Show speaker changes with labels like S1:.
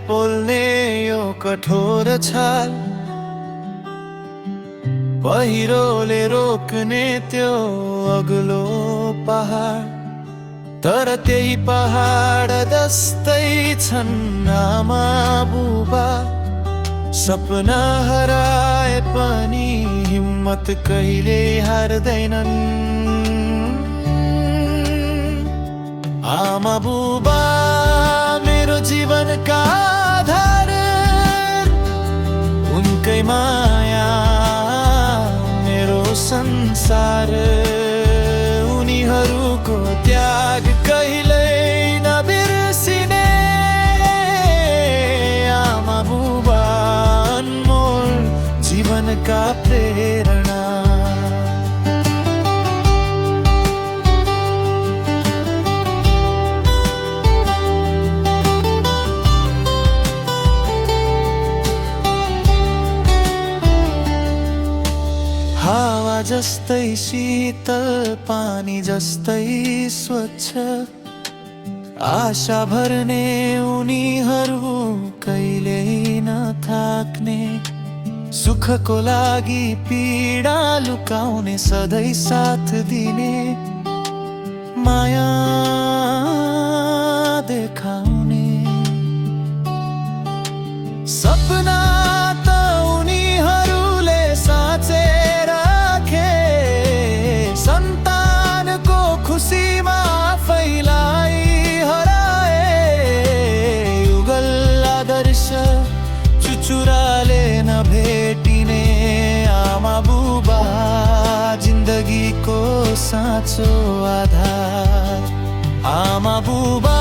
S1: पोल्ने यो कठोर छाल, पहिरोले रोक्ने त्यो अग्लो पहाड। तर त्यही पहाड जस्तै छन् आमा बुबा, सपना हराए पनि हिम्मत कहिले हार्दैनन्। आमा बुबा मेरो जीवनका आधार, उनकै माया मेरो संसार। उनीहरूको त्याग कहिल्यै नबिर्सिने, आमा बुबा अनमोल जीवनका प्रेरणा। हावा जस्तै शीतल, पानी जस्तै स्वच्छ, आशा भर्ने उनीहरू कहिल्यै नथाक्ने। सुखको लागि पीडा लुकाउने, सधैँ साथ दिने, माया देखाउने। सपना त उनीहरूले साँचेर राखे, सन्तानको खुसीमा आफैलाई हराए। युगल आदर्श चुचुराले नभेटिने, आमा बुबा जिन्दगीको साँचो आधार। आमा बुबा